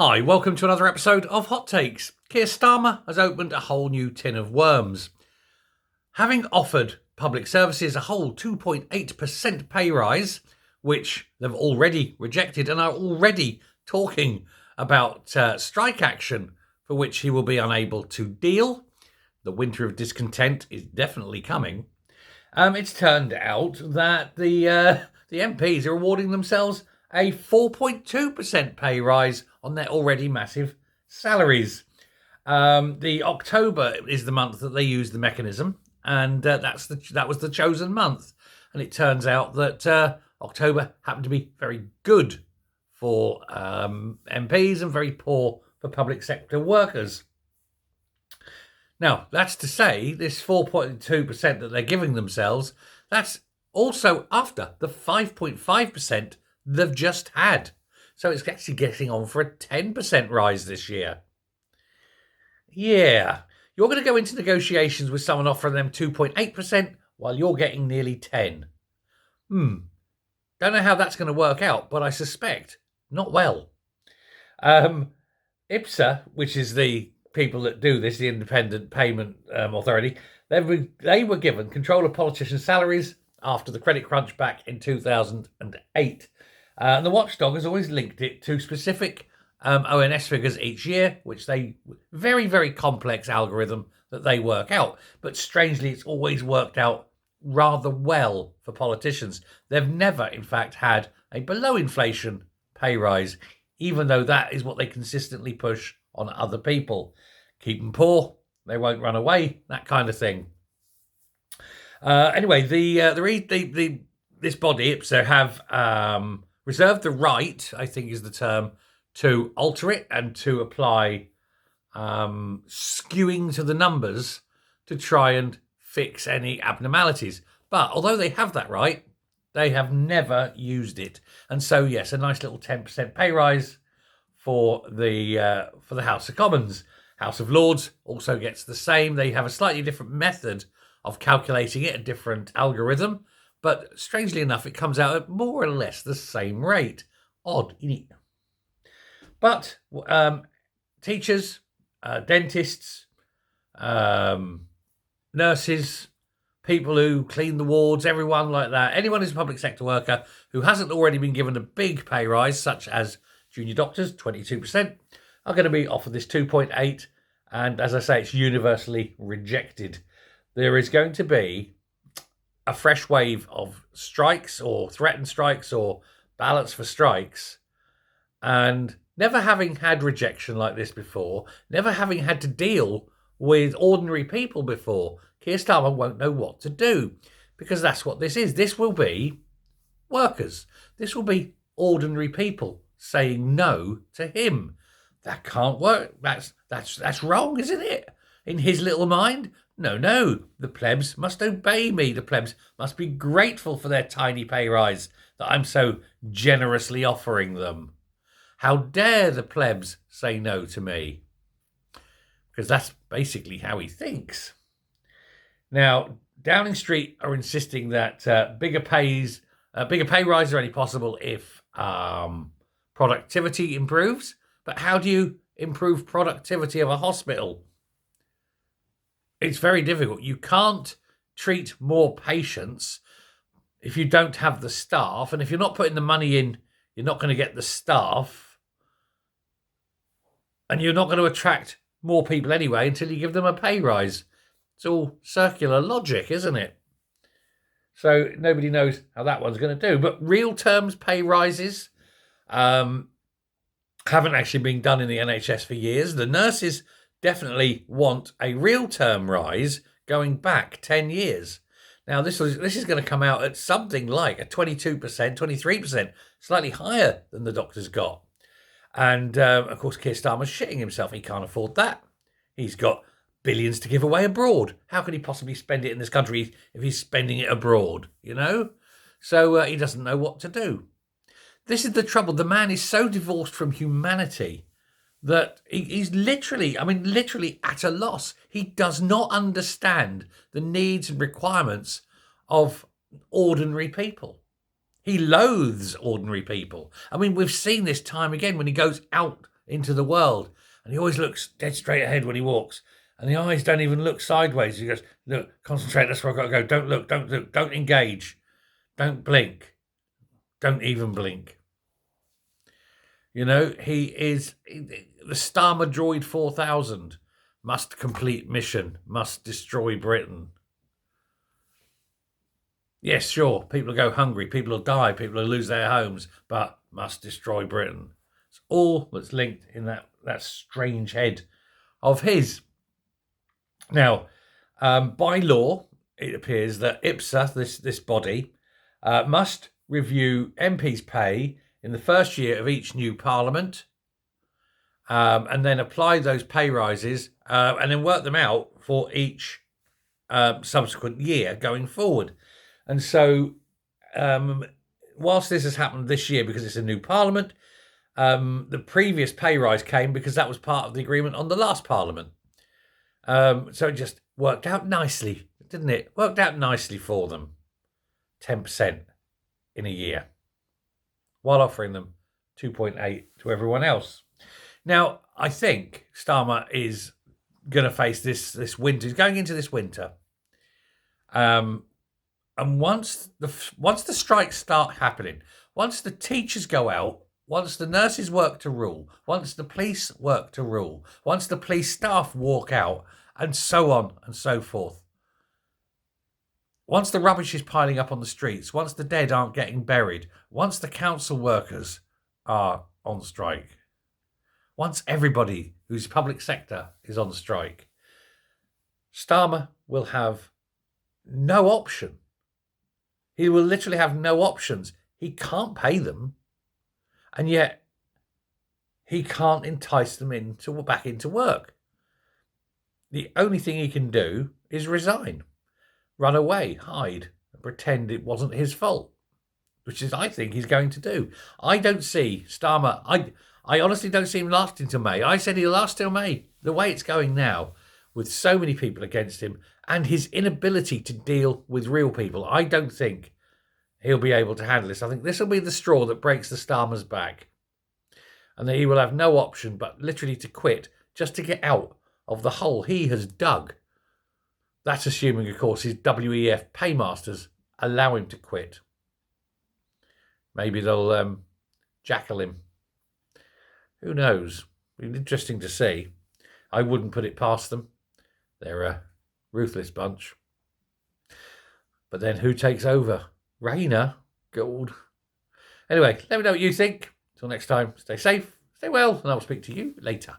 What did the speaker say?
Hi, welcome to another episode of Hot Takes. Keir Starmer has opened a whole new tin of worms. Having offered public services a whole 2.8% pay rise, which they've already rejected and are already talking about strike action for which he will be unable to deal. The winter of discontent is definitely coming. It's turned out that the MPs are awarding themselves a 4.2% pay rise on their already massive salaries. The October is the month that they use the mechanism, and that was the chosen month. And it turns out that October happened to be very good for MPs and very poor for public sector workers. Now, that's to say, this 4.2% that they're giving themselves, that's also after the 5.5% they've just had. So it's actually getting on for a 10% rise this year. Yeah, you're going to go into negotiations with someone offering them 2.8% while you're getting nearly 10. Don't know how that's going to work out, but I suspect not well. IPSA, which is the people that do this, the Independent Payment Authority, they were given control of politicians' salaries after the credit crunch back in 2008. And the watchdog has always linked it to specific ONS figures each year, which they, very, very complex algorithm that they work out. But strangely, it's always worked out rather well for politicians. They've never, in fact, had a below inflation pay rise, even though that is what they consistently push on other people. Keep them poor, they won't run away, that kind of thing. Anyway, this body, IPSA, have reserved the right, I think is the term, to alter it and to apply skewing to the numbers to try and fix any abnormalities. But although they have that right, they have never used it. And so, yes, a nice little 10% pay rise for the House of Commons. House of Lords also gets the same. They have a slightly different method of calculating it, a different algorithm. But strangely enough, it comes out at more or less the same rate. Odd, isn't it? But teachers, dentists, nurses, people who clean the wards, everyone like that, anyone who's a public sector worker who hasn't already been given a big pay rise, such as junior doctors, 22%, are going to be offered this 2.8. And as I say, it's universally rejected. There is going to be a fresh wave of strikes or threatened strikes or ballots for strikes. And never having had rejection like this before, never having had to deal with ordinary people before, Keir Starmer won't know what to do, because that's what this is. This will be workers. This will be ordinary people saying no to him. That can't work. That's wrong, isn't it? In his little mind? No, the plebs must obey me. The plebs must be grateful for their tiny pay rise that I'm so generously offering them. How dare the plebs say no to me? Because that's basically how he thinks. Now, Downing Street are insisting that bigger pay rises are only possible if productivity improves. But how do you improve productivity of a hospital? It's very difficult. You can't treat more patients if you don't have the staff. And if you're not putting the money in, you're not going to get the staff. And you're not going to attract more people anyway until you give them a pay rise. It's all circular logic, isn't it? So nobody knows how that one's going to do. But real terms pay rises haven't actually been done in the NHS for years. The nurses definitely want a real term rise going back 10 years. Now, this is going to come out at something like a 22%, 23%, slightly higher than the doctors got. And, of course, Keir Starmer's shitting himself. He can't afford that. He's got billions to give away abroad. How can he possibly spend it in this country if he's spending it abroad, you know? So he doesn't know what to do. This is the trouble. The man is so divorced from humanity that he's literally at a loss. He does not understand the needs and requirements of ordinary people. He loathes ordinary people. I mean, we've seen this time again when he goes out into the world. And he always looks dead straight ahead when he walks. And the eyes don't even look sideways. He goes, look, concentrate, that's where I've got to go. Don't look, don't engage. Don't blink. Don't even blink. You know, he is the Starmer Droid 4000. Must complete mission. Must destroy Britain. Yes, sure, people will go hungry. People will die. People will lose their homes. But must destroy Britain. It's all that's linked in that strange head of his. Now, by law, it appears that IPSA, this body, must review MPs' pay in the first year of each new parliament, and then apply those pay rises and then work them out for each subsequent year going forward. And so, whilst this has happened this year because it's a new parliament, the previous pay rise came because that was part of the agreement on the last parliament. So it just worked out nicely, didn't it? Worked out nicely for them. 10% in a year, while offering them 2.8 to everyone else. Now, I think Starmer is going to face this winter. He's going into this winter. And once the strikes start happening, once the teachers go out, once the nurses work to rule, once the police work to rule, once the police staff walk out, and so on and so forth. Once the rubbish is piling up on the streets, once the dead aren't getting buried, once the council workers are on strike, once everybody who's public sector is on strike, Starmer will have no option. He will literally have no options. He can't pay them, and yet he can't entice them back into work. The only thing he can do is resign, run away, hide, and pretend it wasn't his fault, which is, I think, he's going to do. I don't see Starmer. I honestly don't see him lasting till May. I said he'll last till May. The way it's going now, with so many people against him and his inability to deal with real people, I don't think he'll be able to handle this. I think this will be the straw that breaks the Starmer's back, and that he will have no option but literally to quit just to get out of the hole he has dug. That's assuming, of course, his WEF paymasters allow him to quit. Maybe they'll jackal him. Who knows? It'll be interesting to see. I wouldn't put it past them. They're a ruthless bunch. But then who takes over? Rayner? Gold. Anyway, let me know what you think. Till next time, stay safe, stay well, and I'll speak to you later.